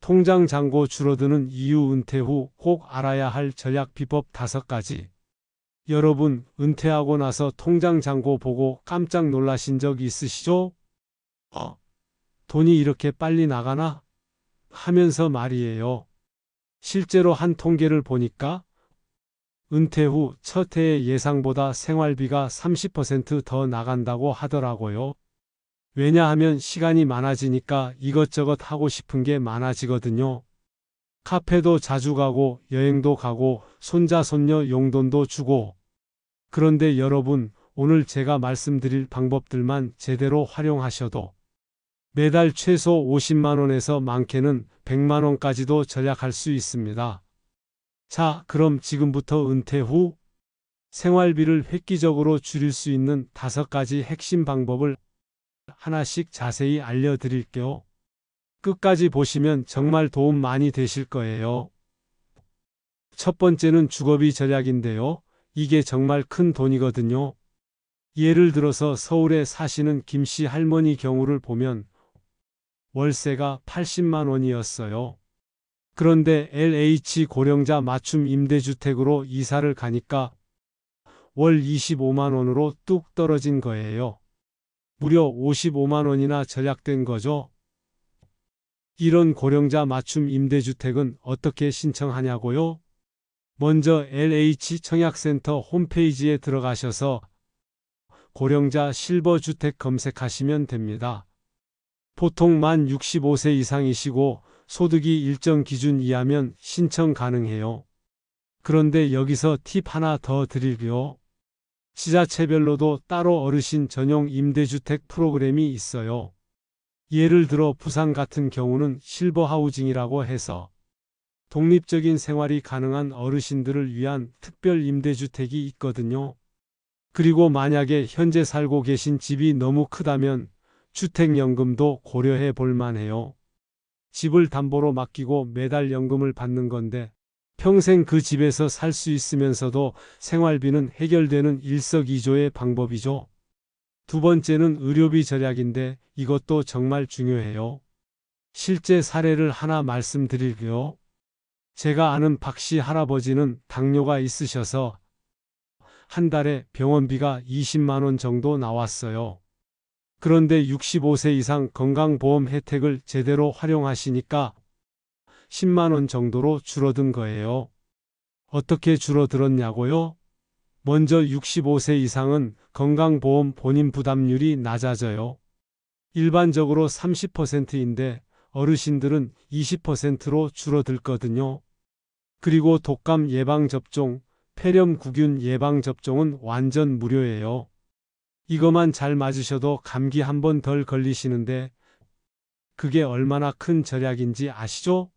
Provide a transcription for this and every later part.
통장 잔고 줄어드는 이유 은퇴 후 꼭 알아야 할 전략 비법 5가지. 여러분, 은퇴하고 나서 통장 잔고 보고 깜짝 놀라신 적 있으시죠? 돈이 이렇게 빨리 나가나? 하면서 말이에요. 실제로 한 통계를 보니까 은퇴 후 첫 해의 예상보다 생활비가 30%더 나간다고 하더라고요. 왜냐하면 시간이 많아지니까 이것저것 하고 싶은 게 많아지거든요. 카페도 자주 가고 여행도 가고 손자 손녀 용돈도 주고. 그런데 여러분, 오늘 제가 말씀드릴 방법들만 제대로 활용하셔도 매달 최소 50만 원에서 많게는 100만 원까지도 절약할 수 있습니다. 자, 그럼 지금부터 은퇴 후 생활비를 획기적으로 줄일 수 있는 5가지 핵심 방법을 하나씩 자세히 알려드릴게요. 끝까지 보시면 정말 도움 많이 되실 거예요. 첫 번째는 주거비 절약인데요. 이게 정말 큰 돈이거든요. 예를 들어서 서울에 사시는 김씨 할머니 경우를 보면 월세가 80만 원이었어요. 그런데 LH 고령자 맞춤 임대주택으로 이사를 가니까 월 25만 원으로 뚝 떨어진 거예요. 무려 55만 원이나 절약된 거죠. 이런 고령자 맞춤 임대주택은 어떻게 신청하냐고요? 먼저 LH 청약센터 홈페이지에 들어가셔서 고령자 실버주택 검색하시면 됩니다. 보통 만 65세 이상이시고 소득이 일정 기준 이하면 신청 가능해요. 그런데 여기서 팁 하나 더 드릴게요. 지자체별로도 따로 어르신 전용 임대주택 프로그램이 있어요. 예를 들어 부산 같은 경우는 실버하우징이라고 해서 독립적인 생활이 가능한 어르신들을 위한 특별 임대주택이 있거든요. 그리고 만약에 현재 살고 계신 집이 너무 크다면 주택연금도 고려해 볼 만해요. 집을 담보로 맡기고 매달 연금을 받는 건데 평생 그 집에서 살 수 있으면서도 생활비는 해결되는 일석이조의 방법이죠. 두 번째는 의료비 절약인데 이것도 정말 중요해요. 실제 사례를 하나 말씀드릴게요. 제가 아는 박씨 할아버지는 당뇨가 있으셔서 한 달에 병원비가 20만 원 정도 나왔어요. 그런데 65세 이상 건강보험 혜택을 제대로 활용하시니까 10만 원 정도로 줄어든 거예요. 어떻게 줄어들었냐고요? 먼저 65세 이상은 건강보험 본인 부담률이 낮아져요. 일반적으로 30%인데 어르신들은 20%로 줄어들거든요. 그리고 독감 예방접종, 폐렴구균 예방접종은 완전 무료예요. 이것만 잘 맞으셔도 감기 한 번 덜 걸리시는데 그게 얼마나 큰 절약인지 아시죠?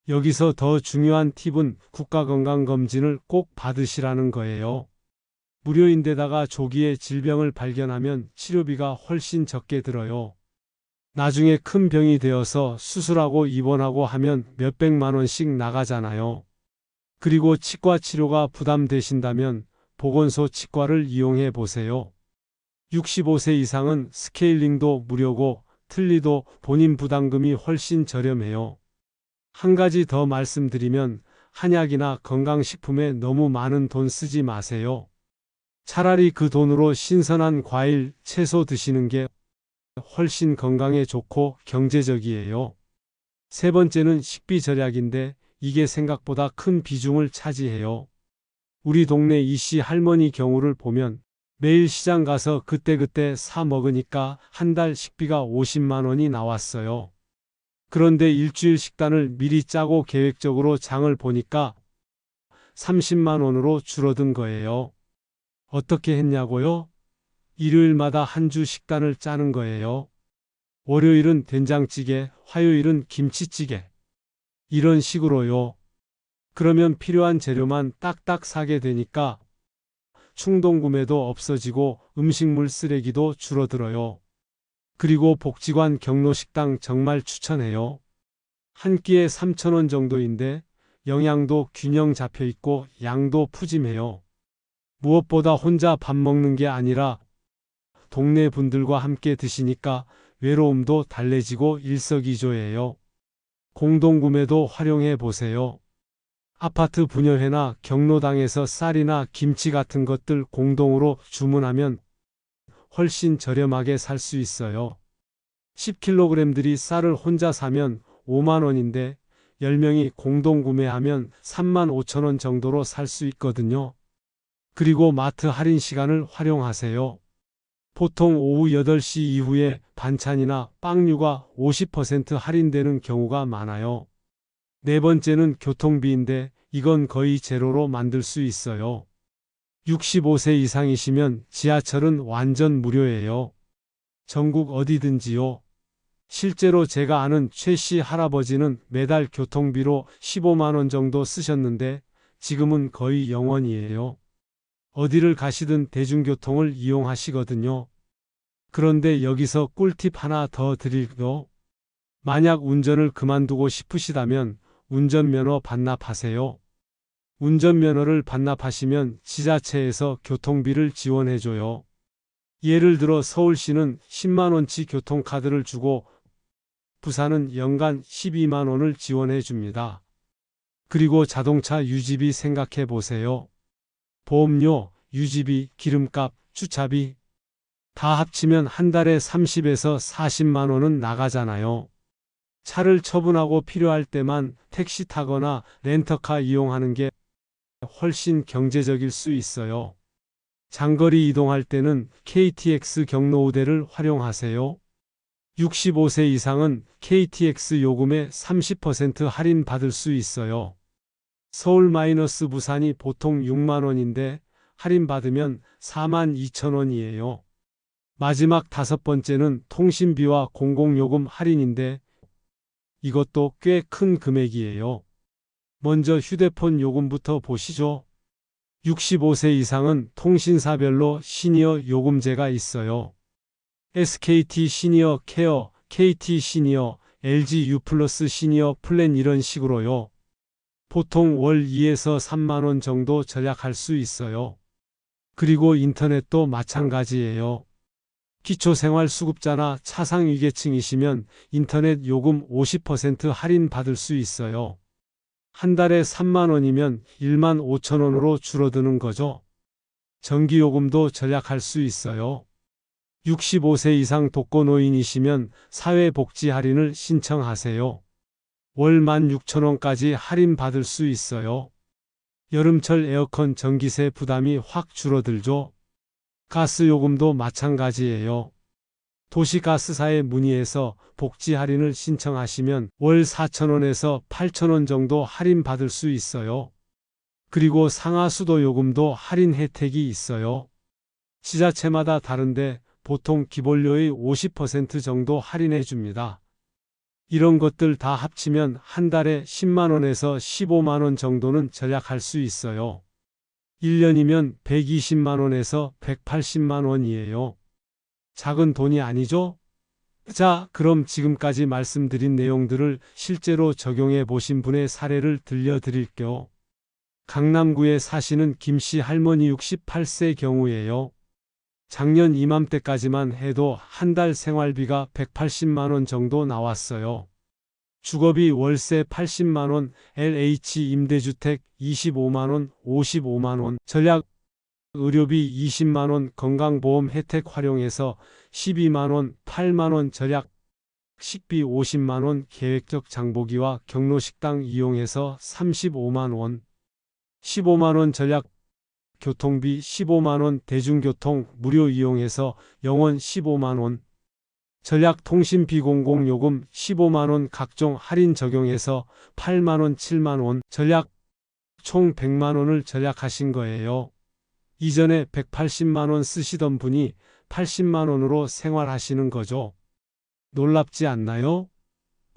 여기서 더 중요한 팁은 국가건강검진을 꼭 받으시라는 거예요. 무료인데다가 조기에 질병을 발견하면 치료비가 훨씬 적게 들어요. 나중에 큰 병이 되어서 수술하고 입원하고 하면 몇백만 원씩 나가잖아요. 그리고 치과 치료가 부담되신다면 보건소 치과를 이용해 보세요. 65세 이상은 스케일링도 무료고 틀니도 본인 부담금이 훨씬 저렴해요. 한 가지 더 말씀드리면 한약이나 건강식품에 너무 많은 돈 쓰지 마세요. 차라리 그 돈으로 신선한 과일, 채소 드시는 게 훨씬 건강에 좋고 경제적이에요. 세 번째는 식비 절약인데 이게 생각보다 큰 비중을 차지해요. 우리 동네 이씨 할머니 경우를 보면 매일 시장 가서 그때그때 사 먹으니까 한 달 식비가 50만 원이 나왔어요. 그런데 일주일 식단을 미리 짜고 계획적으로 장을 보니까 30만 원으로 줄어든 거예요. 어떻게 했냐고요? 일요일마다 한 주 식단을 짜는 거예요. 월요일은 된장찌개, 화요일은 김치찌개. 이런 식으로요. 그러면 필요한 재료만 딱딱 사게 되니까 충동구매도 없어지고 음식물 쓰레기도 줄어들어요. 그리고 복지관 경로식당 정말 추천해요. 한 끼에 3,000원 정도인데 영양도 균형 잡혀 있고 양도 푸짐해요. 무엇보다 혼자 밥 먹는 게 아니라 동네 분들과 함께 드시니까 외로움도 달래지고 일석이조예요. 공동구매도 활용해 보세요. 아파트 분여회나 경로당에서 쌀이나 김치 같은 것들 공동으로 주문하면 훨씬 저렴하게 살 수 있어요. 10kg들이 쌀을 혼자 사면 5만 원인데 10명이 공동구매하면 3만 5천 원 정도로 살 수 있거든요. 그리고 마트 할인 시간을 활용하세요. 보통 오후 8시 이후에 반찬이나 빵류가 50% 할인되는 경우가 많아요. 네 번째는 교통비인데 이건 거의 제로로 만들 수 있어요. 65세 이상이시면 지하철은 완전 무료예요. 전국 어디든지요. 실제로 제가 아는 최 씨 할아버지는 매달 교통비로 15만 원 정도 쓰셨는데 지금은 거의 0원이에요. 어디를 가시든 대중교통을 이용하시거든요. 그런데 여기서 꿀팁 하나 더 드릴게요. 만약 운전을 그만두고 싶으시다면 운전면허 반납하세요. 운전면허를 반납하시면 지자체에서 교통비를 지원해줘요. 예를 들어 서울시는 10만 원치 교통카드를 주고 부산은 연간 12만 원을 지원해 줍니다. 그리고 자동차 유지비 생각해 보세요. 보험료, 유지비, 기름값, 주차비 다 합치면 한 달에 30에서 40만 원은 나가잖아요. 차를 처분하고 필요할 때만 택시 타거나 렌터카 이용하는 게 훨씬 경제적일 수 있어요. 장거리 이동할 때는 KTX 경로우대를 활용하세요. 65세 이상은 KTX 요금의 30% 할인 받을 수 있어요. 서울 마이너스 부산이 보통 6만 원인데 할인 받으면 4만 2천 원이에요. 마지막 다섯 번째는 통신비와 공공요금 할인인데 이것도 꽤 큰 금액이에요. 먼저 휴대폰 요금부터 보시죠. 65세 이상은 통신사별로 시니어 요금제가 있어요. SKT 시니어 케어, KT 시니어, LG U 플러스 시니어 플랜 이런 식으로요. 보통 월 2에서 3만 원 정도 절약할 수 있어요. 그리고 인터넷도 마찬가지예요. 기초생활수급자나 차상위계층이시면 인터넷 요금 50% 할인 받을 수 있어요. 한 달에 3만 원이면 1만 5천 원으로 줄어드는 거죠. 전기요금도 절약할 수 있어요. 65세 이상 독거노인이시면 사회복지 할인을 신청하세요. 월 16,000원까지 할인 받을 수 있어요. 여름철 에어컨 전기세 부담이 확 줄어들죠. 가스요금도 마찬가지예요. 도시가스사에 문의해서 복지 할인을 신청하시면 월 4,000원에서 8,000원 정도 할인 받을 수 있어요. 그리고 상하수도 요금도 할인 혜택이 있어요. 지자체마다 다른데 보통 기본료의 50% 정도 할인해 줍니다. 이런 것들 다 합치면 한 달에 10만 원에서 15만 원 정도는 절약할 수 있어요. 1년이면 120만 원에서 180만 원이에요. 작은 돈이 아니죠? 자, 그럼 지금까지 말씀드린 내용들을 실제로 적용해 보신 분의 사례를 들려드릴게요. 강남구에 사시는 김씨 할머니 68세 경우예요. 작년 이맘때까지만 해도 한 달 생활비가 180만 원 정도 나왔어요. 주거비 월세 80만 원, LH 임대주택 25만 원, 55만 원, 전략 의료비 20만 원, 건강보험 혜택 활용해서 12만 원, 8만 원 절약, 식비 50만 원, 계획적 장보기와 경로식당 이용해서 35만 원, 15만 원 절약, 교통비 15만 원, 대중교통 무료 이용해서 영원 15만 원, 전략 통신비 공공요금 15만 원 각종 할인 적용해서 8만 원, 7만 원, 전략 총 100만 원을 절약하신 거예요. 이전에 180만 원 쓰시던 분이 80만 원으로 생활하시는 거죠. 놀랍지 않나요?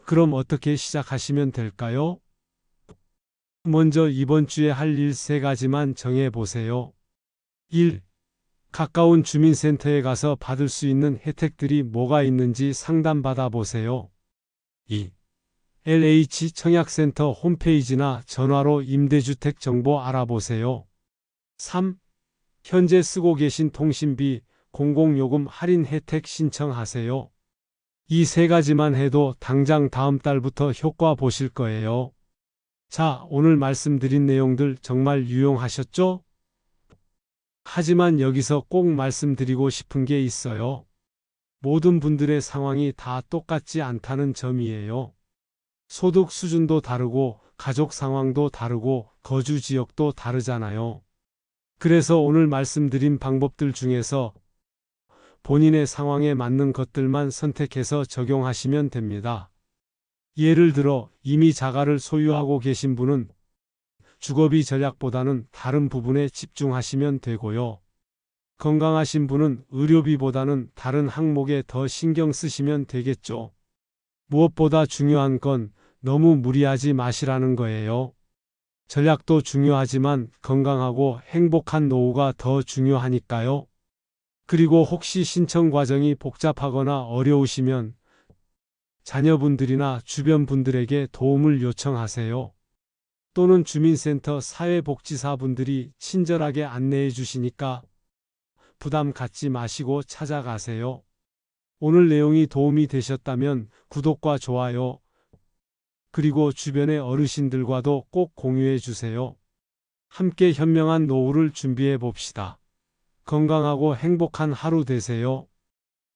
그럼 어떻게 시작하시면 될까요? 먼저 이번 주에 할 일 3가지만 정해보세요. 1. 가까운 주민센터에 가서 받을 수 있는 혜택들이 뭐가 있는지 상담받아 보세요. 2. LH 청약센터 홈페이지나 전화로 임대주택 정보 알아보세요. 3. 현재 쓰고 계신 통신비, 공공요금 할인 혜택 신청하세요. 이 세 가지만 해도 당장 다음 달부터 효과 보실 거예요. 자, 오늘 말씀드린 내용들 정말 유용하셨죠? 하지만 여기서 꼭 말씀드리고 싶은 게 있어요. 모든 분들의 상황이 다 똑같지 않다는 점이에요. 소득 수준도 다르고, 가족 상황도 다르고, 거주 지역도 다르잖아요. 그래서 오늘 말씀드린 방법들 중에서 본인의 상황에 맞는 것들만 선택해서 적용하시면 됩니다. 예를 들어 이미 자가를 소유하고 계신 분은 주거비 전략보다는 다른 부분에 집중하시면 되고요. 건강하신 분은 의료비보다는 다른 항목에 더 신경 쓰시면 되겠죠. 무엇보다 중요한 건 너무 무리하지 마시라는 거예요. 전략도 중요하지만 건강하고 행복한 노후가 더 중요하니까요. 그리고 혹시 신청 과정이 복잡하거나 어려우시면 자녀분들이나 주변 분들에게 도움을 요청하세요. 또는 주민센터 사회복지사분들이 친절하게 안내해 주시니까 부담 갖지 마시고 찾아가세요. 오늘 내용이 도움이 되셨다면 구독과 좋아요, 그리고 주변의 어르신들과도 꼭 공유해 주세요. 함께 현명한 노후를 준비해 봅시다. 건강하고 행복한 하루 되세요.